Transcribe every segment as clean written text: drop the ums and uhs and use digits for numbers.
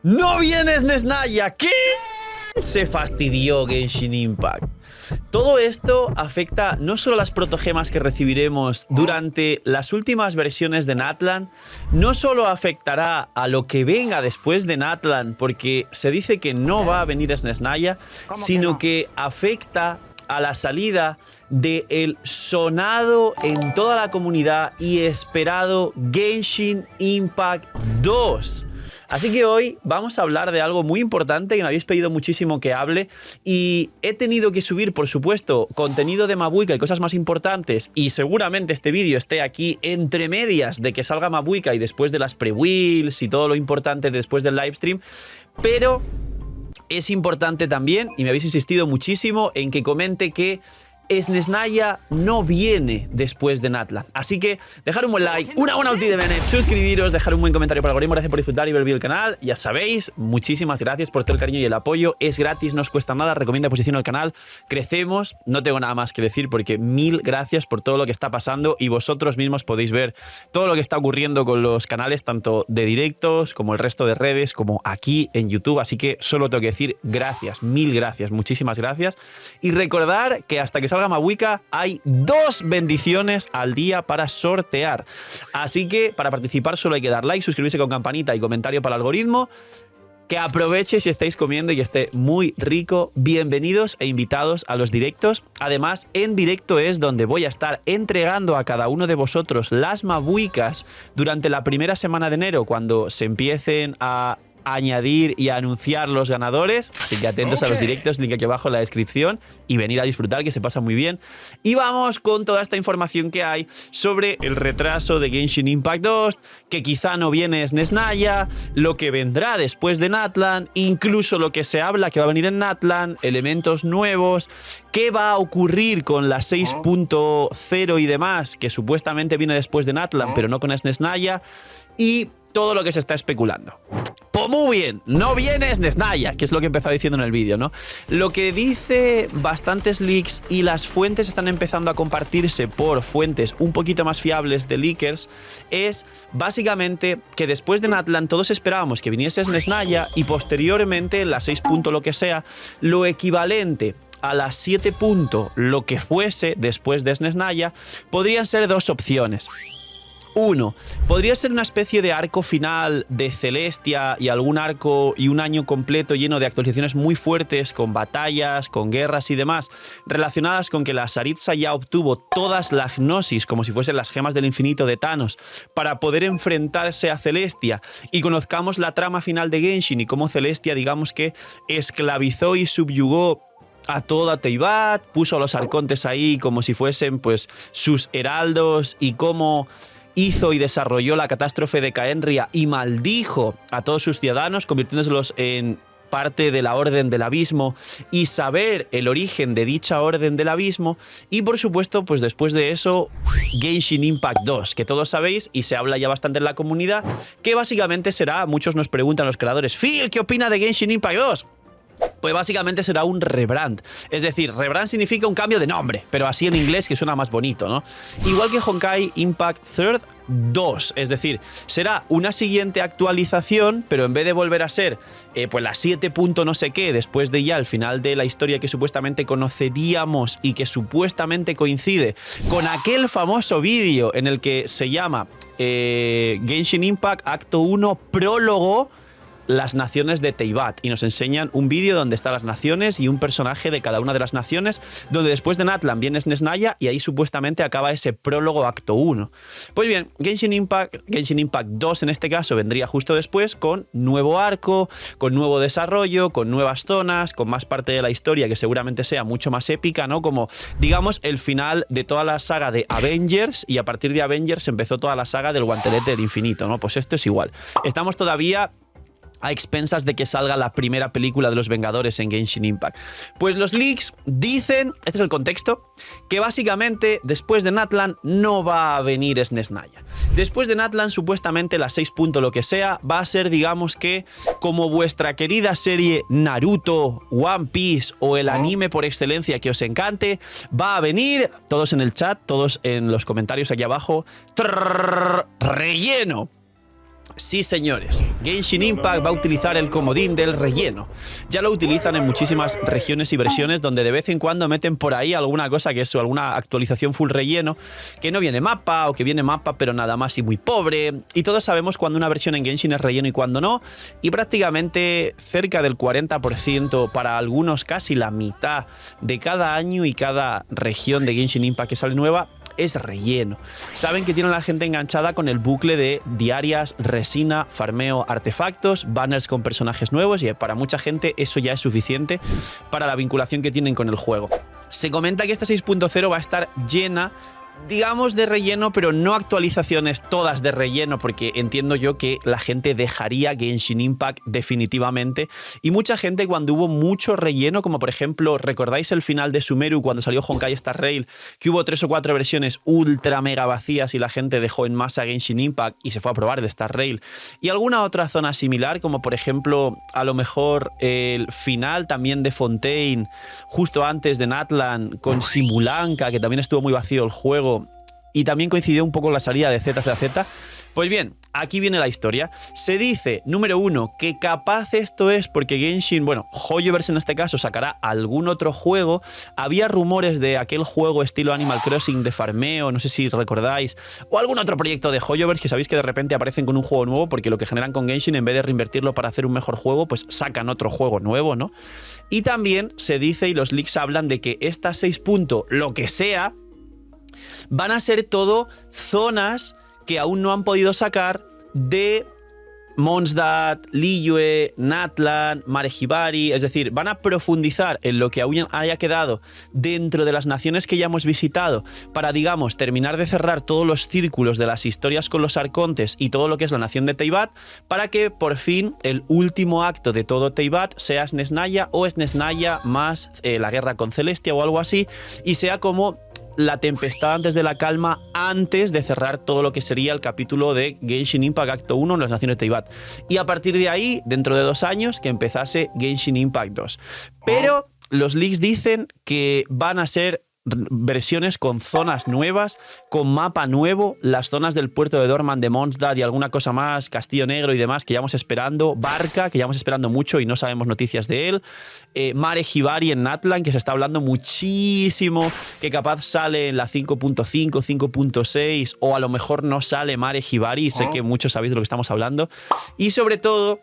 ¡No viene Nesnaya! ¿Qué? Se fastidió Genshin Impact. Todo esto afecta no solo a las protogemas que recibiremos durante las últimas versiones de Natlan, no solo afectará a lo que venga después de Natlan, porque se dice que no va a venir Nesnaya, sino que afecta a la salida del sonado en toda la comunidad y esperado Genshin Impact 2. Así que hoy vamos a hablar de algo muy importante que me habéis pedido muchísimo que hable y he tenido que subir, por supuesto, contenido de Mabuika y cosas más importantes, y seguramente este vídeo esté aquí entre medias de que salga Mabuika y después de las pre-wheels y todo lo importante después del livestream, pero es importante también, y me habéis insistido muchísimo en que comente que Nesnaya no viene después de Natlan. Así que dejar un buen like, una buena ulti de Bennett, suscribiros, dejar un buen comentario para el algoritmo. Gracias por disfrutar y ver el canal. Ya sabéis, muchísimas gracias por todo el cariño y el apoyo. Es gratis, no os cuesta nada. Recomienda posición al canal. Crecemos. No tengo nada más que decir porque mil gracias por todo lo que está pasando y vosotros mismos podéis ver todo lo que está ocurriendo con los canales, tanto de directos como el resto de redes, como aquí en YouTube. Así que solo tengo que decir gracias, mil gracias, muchísimas gracias. Y recordar que hasta que salga Mabuika hay 2 bendiciones al día para sortear. Así que para participar solo hay que dar like, suscribirse con campanita y comentario para el algoritmo. Que aproveche si estáis comiendo y esté muy rico. Bienvenidos e invitados a los directos. Además, en directo es donde voy a estar entregando a cada uno de vosotros las Mabuikas durante la primera semana de enero, cuando se empiecen a añadir y a anunciar los ganadores. Así que atentos a los directos, link aquí abajo en la descripción, y venir a disfrutar, que se pasa muy bien. Y vamos con toda esta información que hay sobre el retraso de Genshin Impact 2, que quizá no viene Nesnaya, lo que vendrá después de Natlan, incluso lo que se habla que va a venir en Natlan, elementos nuevos, qué va a ocurrir con la 6.0 y demás, que supuestamente viene después de Natlan, pero no con Nesnaya, y todo lo que se está especulando. Pues muy bien, no viene Nesnaya, que es lo que he empezado diciendo en el vídeo, ¿no? Lo que dice bastantes leaks y las fuentes están empezando a compartirse por fuentes un poquito más fiables de leakers es básicamente que después de Natlan todos esperábamos que viniese Nesnaya y posteriormente la 6. Lo que sea, lo equivalente a la 7. Lo que fuese después de Nesnaya, podrían ser 2 opciones. 1. Podría ser una especie de arco final de Celestia y algún arco y un año completo lleno de actualizaciones muy fuertes, con batallas, con guerras y demás, relacionadas con que la Saritza ya obtuvo todas las gnosis, como si fuesen las gemas del infinito de Thanos, para poder enfrentarse a Celestia, y conozcamos la trama final de Genshin y cómo Celestia, digamos que esclavizó y subyugó a toda Teyvat, puso a los arcontes ahí como si fuesen pues sus heraldos, y cómo hizo y desarrolló la catástrofe de Caenria y maldijo a todos sus ciudadanos, convirtiéndoselos en parte de la Orden del Abismo, y saber el origen de dicha Orden del Abismo. Y por supuesto, pues después de eso, Genshin Impact 2, que todos sabéis y se habla ya bastante en la comunidad, que básicamente será, muchos nos preguntan los creadores, Phil, ¿qué opina de Genshin Impact 2? Pues básicamente será un rebrand. Es decir, rebrand significa un cambio de nombre, pero así en inglés, que suena más bonito, ¿no? Igual que Honkai Impact 2, es decir, será una siguiente actualización, pero en vez de volver a ser pues la 7. No sé qué, después de ya el final de la historia que supuestamente conoceríamos y que supuestamente coincide con aquel famoso vídeo en el que se llama Genshin Impact Acto 1 Prólogo, las naciones de Teyvat, y nos enseñan un vídeo donde están las naciones y un personaje de cada una de las naciones, donde después de Natlan viene Nesnaya y ahí supuestamente acaba ese prólogo acto 1. Pues bien, Genshin Impact 2 en este caso vendría justo después, con nuevo arco, con nuevo desarrollo, con nuevas zonas, con más parte de la historia que seguramente sea mucho más épica, ¿no? Como, digamos, el final de toda la saga de Avengers, y a partir de Avengers empezó toda la saga del guantelete del infinito, ¿no? Pues esto es igual. Estamos todavía a expensas de que salga la primera película de los Vengadores en Genshin Impact. Pues los leaks dicen, este es el contexto, que básicamente después de Natlan no va a venir Nesnaya. Después de Natlan, supuestamente la 6. Lo que sea, va a ser, digamos que, como vuestra querida serie Naruto, One Piece o el anime por excelencia que os encante, va a venir, todos en el chat, todos en los comentarios aquí abajo, relleno. Sí, señores, Genshin Impact va a utilizar el comodín del relleno. Ya lo utilizan en muchísimas regiones y versiones donde de vez en cuando meten por ahí alguna cosa que es alguna actualización full relleno, que no viene mapa o que viene mapa pero nada más y muy pobre. Y todos sabemos cuando una versión en Genshin es relleno y cuando no. Y prácticamente cerca del 40%, para algunos casi la mitad de cada año y cada región de Genshin Impact que sale nueva es relleno. Saben que tienen a la gente enganchada con el bucle de diarias, resina, farmeo, artefactos, banners con personajes nuevos y para mucha gente eso ya es suficiente para la vinculación que tienen con el juego. Se comenta que esta 6.0 va a estar llena, digamos, de relleno, pero no actualizaciones todas de relleno, porque entiendo yo que la gente dejaría Genshin Impact definitivamente. Y mucha gente, cuando hubo mucho relleno, como por ejemplo, ¿recordáis el final de Sumeru cuando salió Honkai Star Rail? Que hubo 3 o 4 versiones ultra mega vacías y la gente dejó en masa Genshin Impact y se fue a probar el Star Rail. Y alguna otra zona similar, como por ejemplo, a lo mejor el final también de Fontaine, justo antes de Natlan, con Simulanka, que también estuvo muy vacío el juego. Y también coincidió un poco con la salida de ZZZ. Pues bien, aquí viene la historia. Se dice, número 1, que capaz esto es porque Genshin, bueno, Hoyoverse en este caso sacará algún otro juego. Había rumores de aquel juego estilo Animal Crossing de farmeo, no sé si recordáis, o algún otro proyecto de Hoyoverse que sabéis que de repente aparecen con un juego nuevo porque lo que generan con Genshin, en vez de reinvertirlo para hacer un mejor juego, pues sacan otro juego nuevo, ¿no? Y también se dice, y los leaks hablan de que estas 6 lo que sea, van a ser todo zonas que aún no han podido sacar de Mondstadt, Liyue, Natlan, Mare Hibari. Es decir, van a profundizar en lo que aún haya quedado dentro de las naciones que ya hemos visitado para, digamos, terminar de cerrar todos los círculos de las historias con los arcontes y todo lo que es la nación de Teyvat, para que por fin el último acto de todo Teyvat sea Snezhnaya o Snezhnaya más la guerra con Celestia o algo así, y sea como la tempestad antes de la calma, antes de cerrar todo lo que sería el capítulo de Genshin Impact Acto 1 en las naciones de Teyvat. Y a partir de ahí, dentro de 2 años, que empezase Genshin Impact 2. Pero los leaks dicen que van a ser versiones con zonas nuevas, con mapa nuevo, las zonas del puerto de Dorman, de Mondstadt y alguna cosa más, Castillo Negro y demás, que llevamos esperando, Barca, que llevamos esperando mucho y no sabemos noticias de él, Mare Hibari en Natlan, que se está hablando muchísimo, que capaz sale en la 5.5, 5.6, o a lo mejor no sale Mare Hibari, sé que muchos sabéis de lo que estamos hablando, y sobre todo,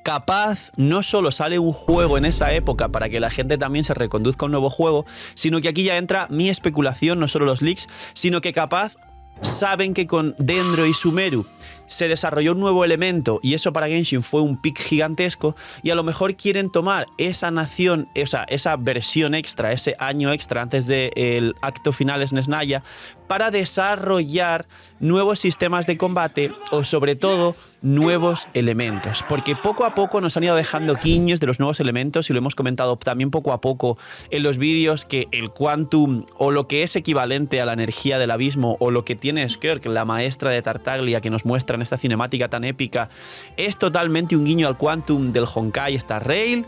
capaz no solo sale un juego en esa época para que la gente también se reconduzca a un nuevo juego, sino que aquí ya entra mi especulación, no solo los leaks, sino que capaz saben que con Dendro y Sumeru se desarrolló un nuevo elemento y eso para Genshin fue un pick gigantesco, y a lo mejor quieren tomar esa nación, esa versión extra, ese año extra antes del acto final Snezhnaya, para desarrollar nuevos sistemas de combate o sobre todo nuevos elementos, porque poco a poco nos han ido dejando guiños de los nuevos elementos y lo hemos comentado también poco a poco en los vídeos, que el Quantum, o lo que es equivalente a la energía del abismo, o lo que tiene Skirk, la maestra de Tartaglia que nos muestra en esta cinemática tan épica, es totalmente un guiño al Quantum del Honkai Star Rail.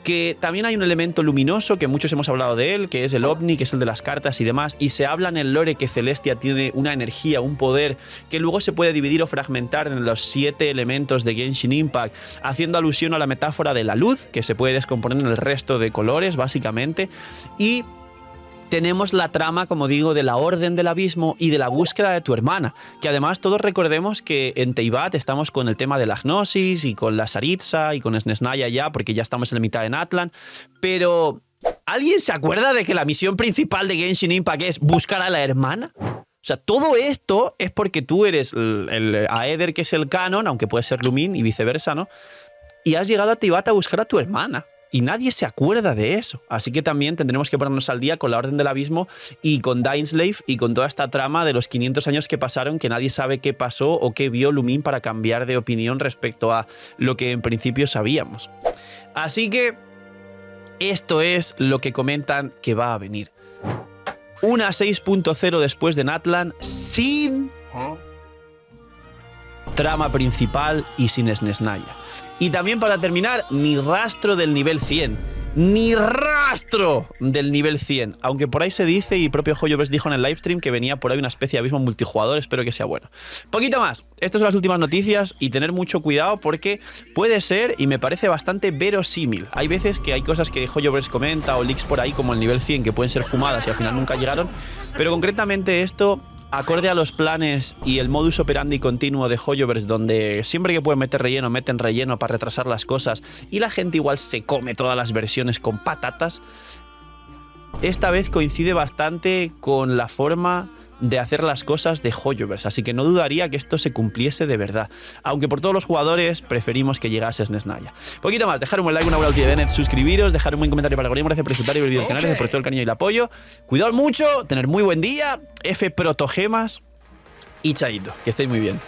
Que también hay un elemento luminoso que muchos hemos hablado de él, que es el OVNI, que es el de las cartas y demás, y se habla en el lore que Celestia tiene una energía, un poder, que luego se puede dividir o fragmentar en los 7 elementos de Genshin Impact, haciendo alusión a la metáfora de la luz, que se puede descomponer en el resto de colores, básicamente, y tenemos la trama, como digo, de la Orden del Abismo y de la búsqueda de tu hermana, que además todos recordemos que en Teyvat estamos con el tema de la Gnosis y con la Saritza y con Snezhnaya ya, porque ya estamos en la mitad de Natlan, pero ¿alguien se acuerda de que la misión principal de Genshin Impact es buscar a la hermana? O sea, todo esto es porque tú eres el Aether, que es el canon, aunque puede ser Lumin y viceversa, ¿no? Y has llegado a Teyvat a buscar a tu hermana. Y nadie se acuerda de eso. Así que también tendremos que ponernos al día con la Orden del Abismo y con Dainsleif y con toda esta trama de los 500 años que pasaron, que nadie sabe qué pasó o qué vio Lumin para cambiar de opinión respecto a lo que en principio sabíamos. Así que esto es lo que comentan que va a venir. Una 6.0 después de Natlan sin trama principal y sin Snezhnaya. Y también, para terminar, ni rastro del nivel 100. ni rastro del nivel 100. Aunque por ahí se dice, y propio Hoyoverse dijo en el livestream, que venía por ahí una especie de abismo multijugador. Espero que sea bueno. Poquito más. Estas son las últimas noticias y tener mucho cuidado porque puede ser, y me parece bastante verosímil. Hay veces que hay cosas que Hoyoverse comenta o leaks por ahí como el nivel 100 que pueden ser fumadas y al final nunca llegaron. Pero concretamente esto, acorde a los planes y el modus operandi continuo de Hoyoverse, donde siempre que pueden meter relleno, meten relleno para retrasar las cosas y la gente igual se come todas las versiones con patatas, esta vez coincide bastante con la forma de hacer las cosas de Hoyoverse, así que no dudaría que esto se cumpliese de verdad, aunque por todos los jugadores preferimos que llegase Snesnaya. Poquito más, dejar un buen like, una buena ulti de Bennett, suscribiros, dejar un buen comentario para Gorim, gracias por disfrutar y ver el vídeo del canal, gracias por todo el cariño y el apoyo, cuidaos mucho, tener muy buen día, F protogemas y chaito, que estéis muy bien.